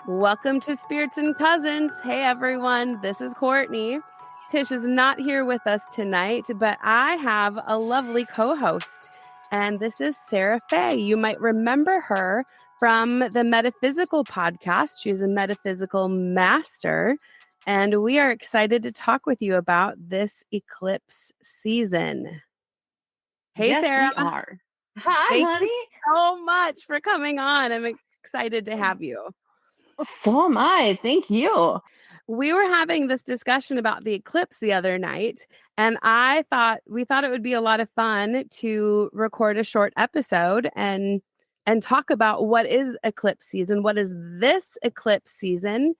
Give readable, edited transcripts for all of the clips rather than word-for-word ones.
Welcome to Spirits and Cousins. Hey everyone, this is Courtney. Tish is not here with us tonight, but I have a lovely co-host, and this is Sarah Fae. You might remember her from the Metaphysical podcast. She's a metaphysical master, and we are excited to talk with you about this eclipse season. Hey, Yes, Sarah. we are. Hi, Thank honey. you so much for coming on. I'm excited to have you. So am I. Thank you. We were having this discussion about the eclipse the other night, and we thought it would be a lot of fun to record a short episode and talk about what is eclipse season, what is this eclipse season,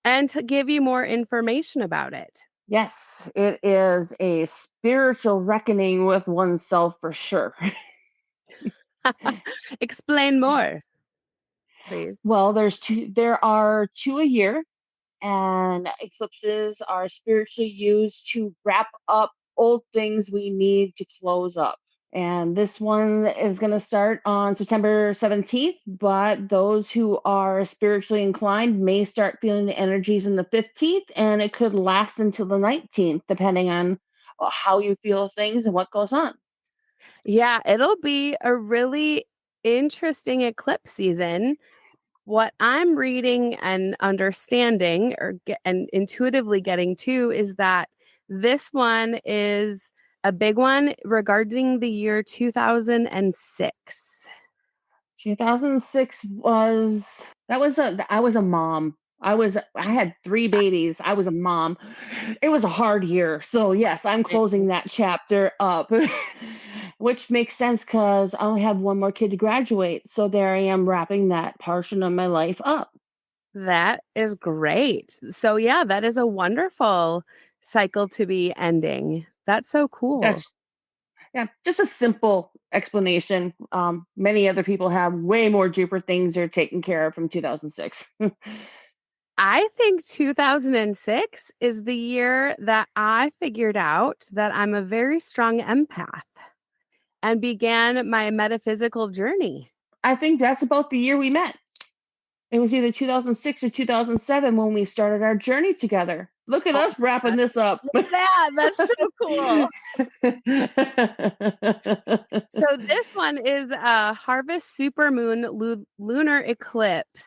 and to give you more information about it. Yes, it is a spiritual reckoning with oneself for sure. Explain more, please. Well, there are two a year, and eclipses are spiritually used to wrap up old things we need to close up. And this one is going to start on September 17th, but those who are spiritually inclined may start feeling the energies in the 15th, and it could last until the 19th, depending on how you feel things and what goes on. Yeah, it'll be a really interesting eclipse season. What I'm reading and understanding and intuitively getting to is that this one is a big one regarding the year 2006. 2006 I was a mom. I had three babies. I was a mom. It was a hard year. So yes, I'm closing that chapter up. Which makes sense because I only have one more kid to graduate. So there I am wrapping that portion of my life up. That is great. So yeah, that is a wonderful cycle to be ending. That's so cool. That's yeah, just a simple explanation. Many other people have way more deeper things they're taking care of from 2006. I think 2006 is the year that I figured out that I'm a very strong empath and began my metaphysical journey. I think that's about the year we met. It was either 2006 or 2007 when we started our journey together. Look at Oh, us wrapping this up. that's so cool. So this one is a harvest supermoon lunar eclipse.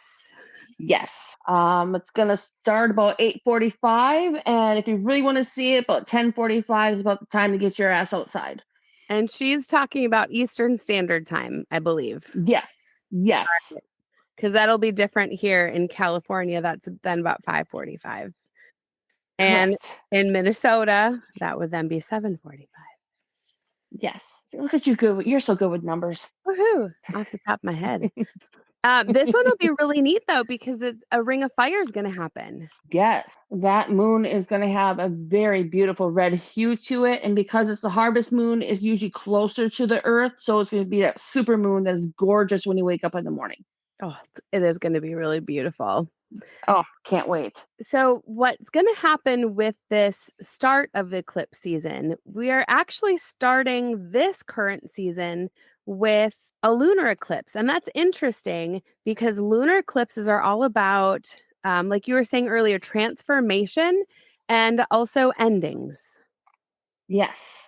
Yes. It's gonna start about 8:45, and if you really want to see it, about 10:45 is about the time to get your ass outside. And she's talking about Eastern Standard Time, I believe. Yes. Yes. Because that'll be different here in California. That's then about 5:45. And Correct. in Minnesota, that would then be 7:45. Yes. See, look at you good. You're so good with numbers. Woohoo! Off the top of my head. This one will be really neat though, because a ring of fire is going to happen. Yes, that moon is going to have a very beautiful red hue to it. And because it's the harvest moon, is usually closer to the earth. So it's going to be that super moon that's gorgeous when you wake up in the morning. Oh, it is going to be really beautiful. Oh, can't wait. So, what's going to happen with this start of the eclipse season? We are actually starting this current season with a lunar eclipse. And that's interesting because lunar eclipses are all about, like you were saying earlier, transformation and also endings. Yes.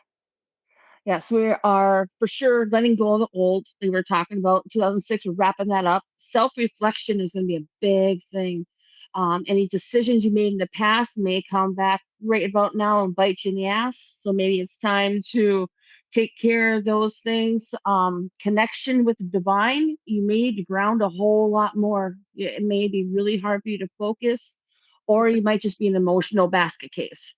Yes, we are for sure letting go of the old. We were talking about 2006, we're wrapping that up. Self reflection is going to be a big thing. Any decisions you made in the past may come back right about now and bite you in the ass. So maybe it's time to take care of those things. Connection with the divine, you may need to ground a whole lot more. It may be really hard for you to focus, or you might just be an emotional basket case.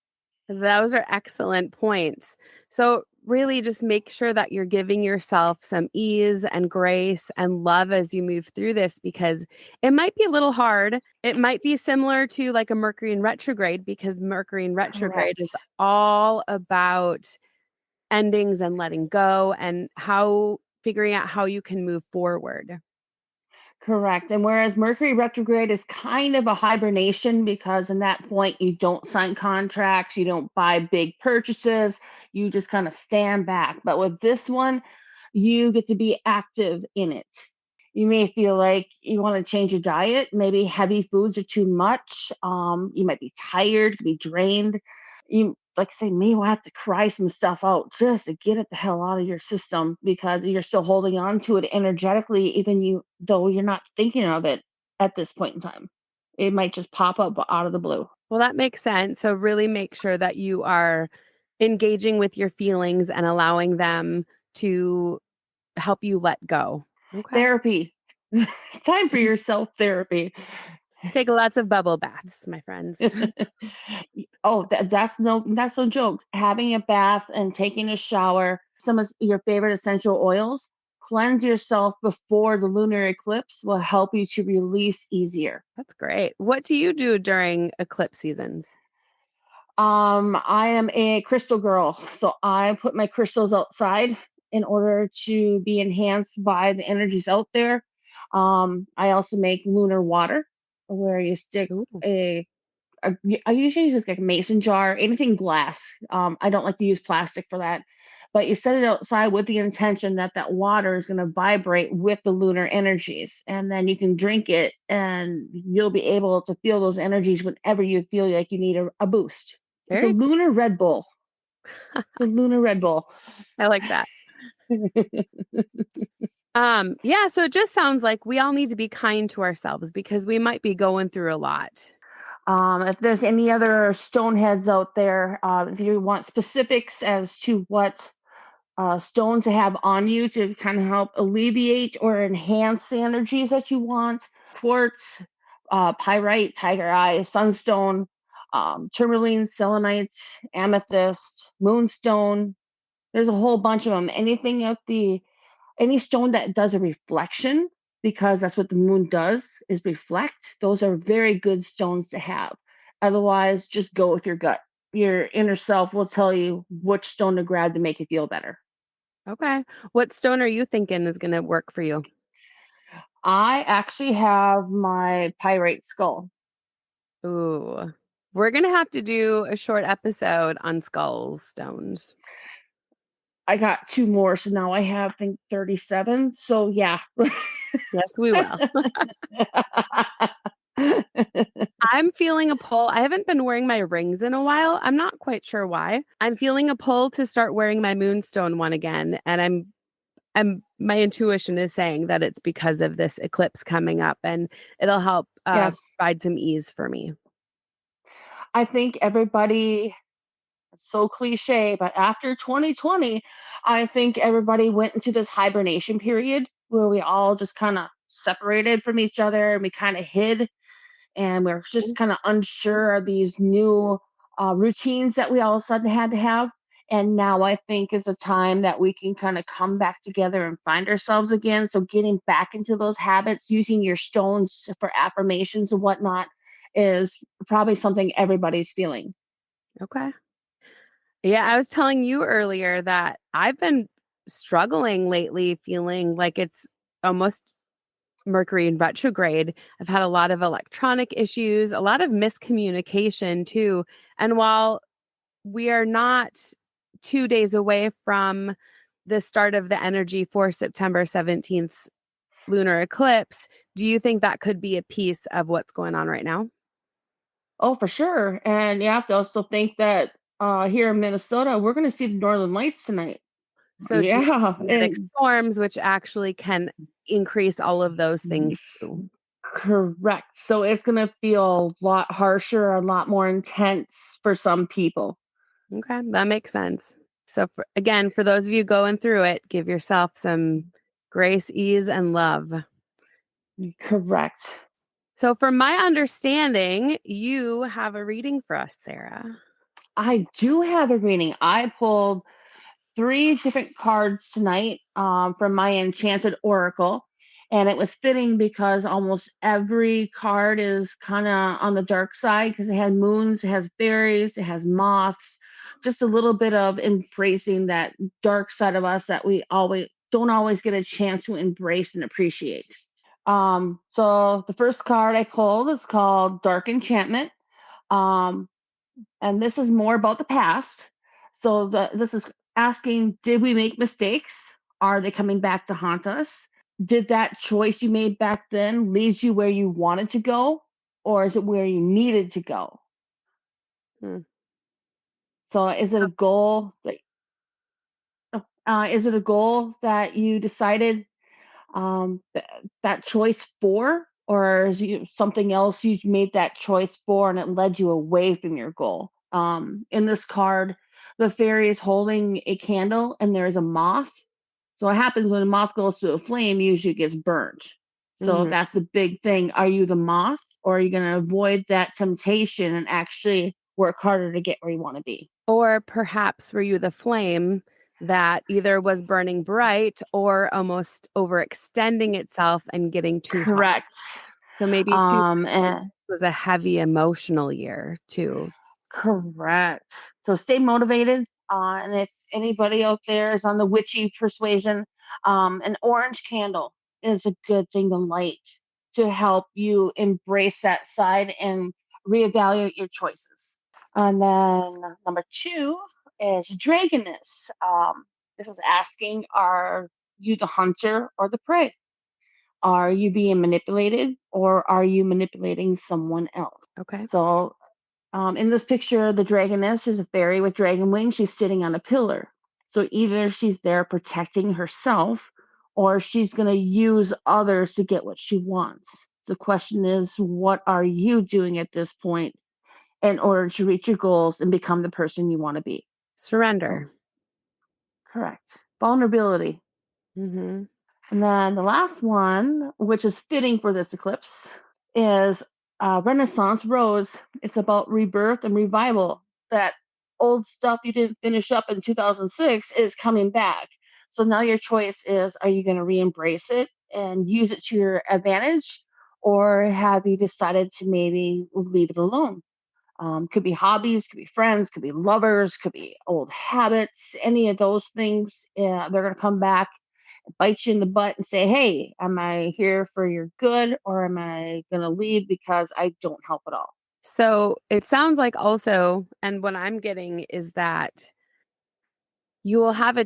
Those are excellent points. So, really, just make sure that you're giving yourself some ease and grace and love as you move through this because it might be a little hard. It might be similar to like a Mercury in retrograde because Mercury in retrograde is Correct. all about endings and letting go and figuring out how you can move forward. Correct. And whereas Mercury retrograde is kind of a hibernation because in that point you don't sign contracts, you don't buy big purchases, you just kind of stand back. But with this one, you get to be active in it. You may feel like you want to change your diet. Maybe heavy foods are too much. You might be tired, be drained. You, like I say, may have to cry some stuff out just to get it the hell out of your system because you're still holding on to it energetically, even though you're not thinking of it at this point in time. It might just pop up out of the blue. Well, that makes sense. So really make sure that you are engaging with your feelings and allowing them to help you let go. Okay. Therapy. It's time for your self therapy. Take lots of bubble baths, my friends. Oh, that's no joke. Having a bath and taking a shower, some of your favorite essential oils, cleanse yourself before the lunar eclipse will help you to release easier. That's great. What do you do during eclipse seasons? I am a crystal girl, so I put my crystals outside in order to be enhanced by the energies out there. I also make lunar water where you stick Ooh, a I usually use like a mason jar, anything glass. I don't like to use plastic for that. But you set it outside with the intention that that water is going to vibrate with the lunar energies. And then you can drink it and you'll be able to feel those energies whenever you feel like you need a boost. It's a very cool. lunar Red Bull. It's a lunar Red Bull. I like that. Yeah, so it just sounds like we all need to be kind to ourselves because we might be going through a lot. If there's any other stoneheads out there, if you want specifics as to what stones to have on you to kind of help alleviate or enhance the energies that you want. Quartz, pyrite, tiger eye, sunstone, tourmaline, selenite, amethyst, moonstone. There's a whole bunch of them. Any stone that does a reflection, because that's what the moon does is reflect. Those are very good stones to have. Otherwise, just go with your gut. Your inner self will tell you which stone to grab to make you feel better. Okay. What stone are you thinking is going to work for you? I actually have my pyrite skull. Ooh. We're going to have to do a short episode on skulls stones. I got two more, so now I have, I think, 37. So, yeah. Yes, we will. I'm feeling a pull. I haven't been wearing my rings in a while. I'm not quite sure why. I'm feeling a pull to start wearing my moonstone one again, and I'm my intuition is saying that it's because of this eclipse coming up, and it'll help Yes. provide some ease for me. I think everybody, it's so cliche, but after 2020, I think everybody went into this hibernation period where we all just kind of separated from each other and we kind of hid and we're just kind of unsure of these new routines that we all of a sudden had to have. And now I think is a time that we can kind of come back together and find ourselves again. So getting back into those habits, using your stones for affirmations and whatnot, is probably something everybody's feeling. Okay. Yeah, I was telling you earlier that I've been struggling lately, feeling like it's almost Mercury in retrograde. I've had a lot of electronic issues, a lot of miscommunication too. And while we are not 2 days away from the start of the energy for September 17th lunar eclipse, do you think that could be a piece of what's going on right now? Oh, for sure. And you have to also think that here in Minnesota, we're going to see the Northern Lights tonight. So Yeah. geomagnetic And storms, which actually can increase all of those things yes, too. correct. So it's going to feel a lot harsher, a lot more intense for some people. Okay, that makes sense. So again, for those of you going through it, give yourself some grace, ease, and love. Correct. So, from my understanding, you have a reading for us, Sarah. I do have a reading. I pulled three different cards tonight from my Enchanted Oracle. And it was fitting because almost every card is kind of on the dark side because it has moons, it has fairies, it has moths, just a little bit of embracing that dark side of us that we always don't always get a chance to embrace and appreciate. So the first card I pulled is called Dark Enchantment. Um, and this is more about the past. This is asking, did we make mistakes? Are they coming back to haunt us? did that choice you made back then lead you where you wanted to go, or is it where you needed to go? Hmm. So is it a goal that you decided that choice for, or is you something else you made that choice for and it led you away from your goal? In this card, the fairy is holding a candle and there's a moth. So what happens when a moth goes to a flame, usually it gets burnt. So Mhm. that's the big thing. Are you the moth, or are you going to avoid that temptation and actually work harder to get where you want to be? Or perhaps were you the flame that either was burning bright or almost overextending itself and getting too hot? Correct. So maybe And was a heavy emotional year too. correct. So stay motivated. And if anybody out there is on the witchy persuasion, an orange candle is a good thing to light to help you embrace that side and reevaluate your choices. And then number two is dragoness. This is asking, are you the hunter or the prey? Are you being manipulated, or are you manipulating someone else? Okay. So in this picture, the dragoness is a fairy with dragon wings. She's sitting on a pillar. So either she's there protecting herself, or she's going to use others to get what she wants. The question is, what are you doing at this point in order to reach your goals and become the person you want to be? So, Surrender. correct. Vulnerability. Mhm. And then the last one, which is fitting for this eclipse, is Renaissance Rose. It's about rebirth and revival. That old stuff you didn't finish up in 2006 is coming back. So now your choice is, are you going to re embrace it and use it to your advantage? Or have you decided to maybe leave it alone? Could be hobbies, could be friends, could be lovers, could be old habits, any of those things. They're going to come back, bite you in the butt and say, hey, am I here for your good, or am I going to leave because I don't help at all? So it sounds like also, and what I'm getting is that you will have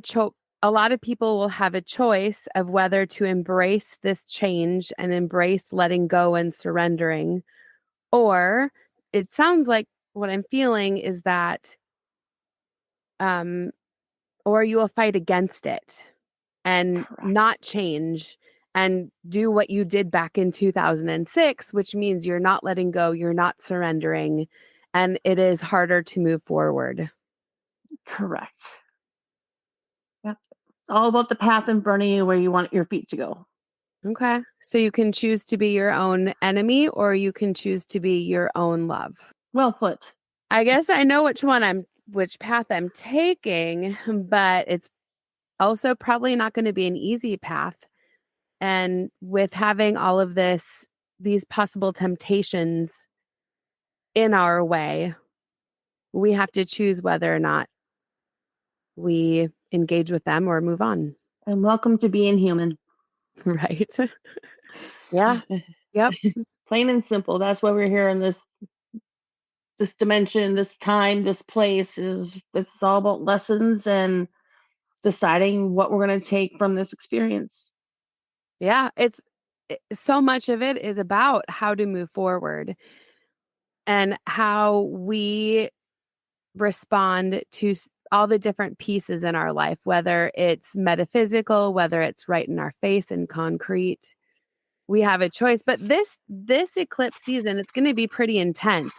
a lot of people will have a choice of whether to embrace this change and embrace letting go and surrendering, or it sounds like what I'm feeling is that, um, or you will fight against it and not Correct. change and do what you did back in 2006, which means you're not letting go, you're not surrendering, and it is harder to move forward. Correct. Yep. It's all about the path in front of you where you want your feet to go. Okay. So you can choose to be your own enemy or you can choose to be your own love. Well put. I guess I know which path I'm taking, but it's also probably not going to be an easy path. And with having all of these possible temptations in our way, we have to choose whether or not we engage with them or move on. And welcome to being human. Right. Yeah. Yep. Plain and simple. That's why we're here in this dimension, this time, this place. Is it's all about lessons and deciding what we're going to take from this experience. Yeah. So much of it is about how to move forward and how we respond to all the different pieces in our life, whether it's metaphysical, whether it's right in our face and concrete. We have a choice, but this eclipse season, it's going to be pretty intense.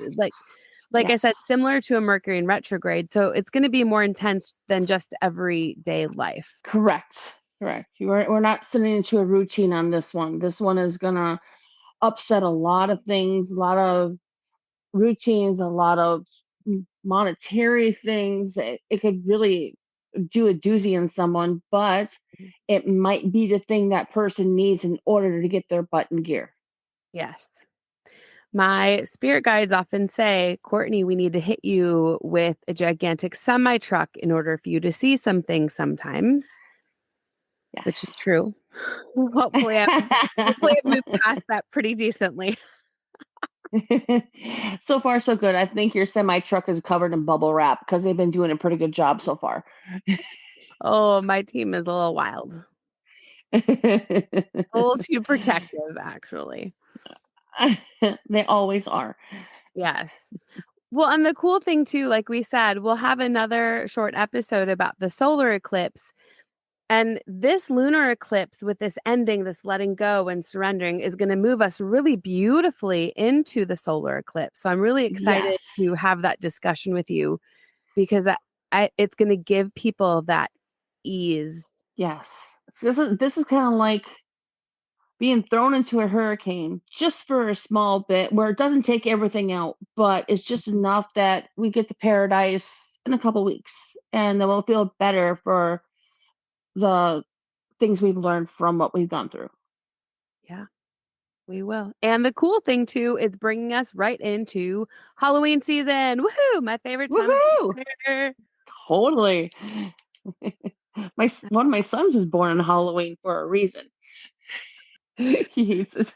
Like I said, Yes. similar to a Mercury in retrograde, so it's going to be more intense than just everyday life. Correct. Correct. We're not sitting into a routine on this one. This one is gonna upset a lot of things, a lot of routines, a lot of monetary things. It could really do a doozy in someone, but it might be the thing that person needs in order to get their butt in gear. Yes. My spirit guides often say, Courtney, we need to hit you with a gigantic semi truck in order for you to see some things sometimes, which is Yes. true. Hopefully I've moved past that pretty decently. So far, so good. I think your semi truck is covered in bubble wrap because they've been doing a pretty good job so far. Oh, my team is a little wild. A little too protective, actually. They always are. Yes. Well, and the cool thing too, like we said, we'll have another short episode about the solar eclipse. And this lunar eclipse, with this ending, this letting go and surrendering, is going to move us really beautifully into the solar eclipse. So I'm really excited to Yes. have that discussion with you because it's going to give people that ease. Yes. So this is kind of like being thrown into a hurricane just for a small bit where it doesn't take everything out, but it's just enough that we get to paradise in a couple weeks and then we'll feel better for the things we've learned from what we've gone through. Yeah, we will. And the cool thing too is bringing us right into Halloween season. Woohoo! My favorite time of Woohoo! the year. Totally. One of my sons was born on Halloween for a reason. He hates it.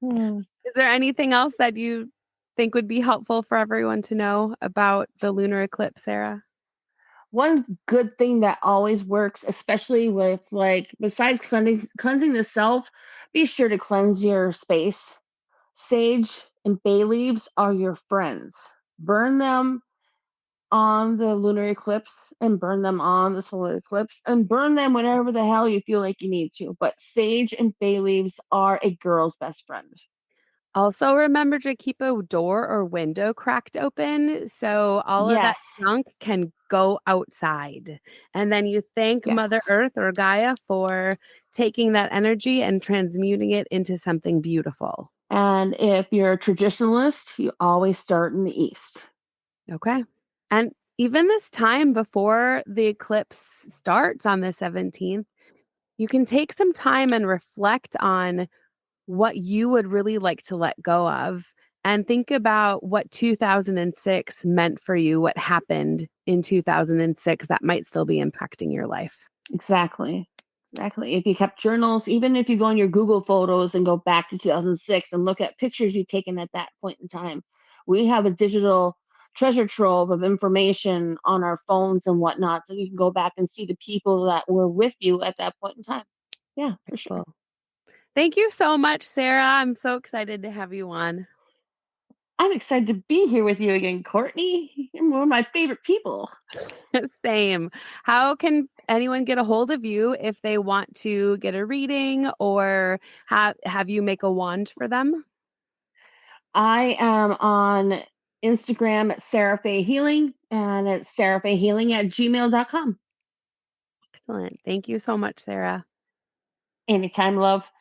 Is there anything else that you think would be helpful for everyone to know about the lunar eclipse, Sarah? One good thing that always works, especially with like besides cleansing the self, be sure to cleanse your space. Sage and bay leaves are your friends. Burn them on the lunar eclipse and burn them on the solar eclipse and burn them whenever the hell you feel like you need to. But sage and bay leaves are a girl's best friend. Also, remember to keep a door or window cracked open so all of that Yes. junk can go outside. And then you thank Mother Yes. Earth or Gaia for taking that energy and transmuting it into something beautiful. And if you're a traditionalist, you always start in the east. Okay. And even this time before the eclipse starts on the 17th, you can take some time and reflect on what you would really like to let go of and think about what 2006 meant for you, what happened in 2006 that might still be impacting your life. Exactly. Exactly. If you kept journals, even if you go on your Google Photos and go back to 2006 and look at pictures you've taken at that point in time, we have a digital treasure trove of information on our phones and whatnot. So you can go back and see the people that were with you at that point in time. Yeah, for sure. Well, thank you so much, Sarah. I'm so excited to have you on. I'm excited to be here with you again, Courtney. You're one of my favorite people. Same. How can anyone get a hold of you if they want to get a reading or have you make a wand for them? I am on Instagram at Sarah Fae-Healing and it's sarahfaehealing at gmail.com. Excellent. Thank you so much, Sarah. Anytime, love.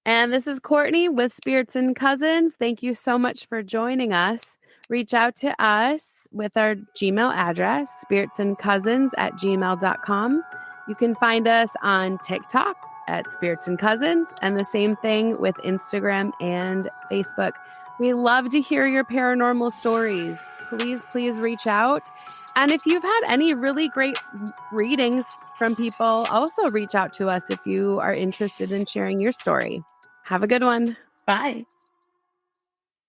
And this is Courtney with Spirits and Cousins. Thank you so much for joining us. Reach out to us with our Gmail address, spiritsandcousins@gmail.com. You can find us on TikTok at Spirits and Cousins, and the same thing with Instagram and Facebook. We love to hear your paranormal stories. Please reach out. And if you've had any really great readings from people, also reach out to us if you are interested in sharing your story. Have a good one. Bye.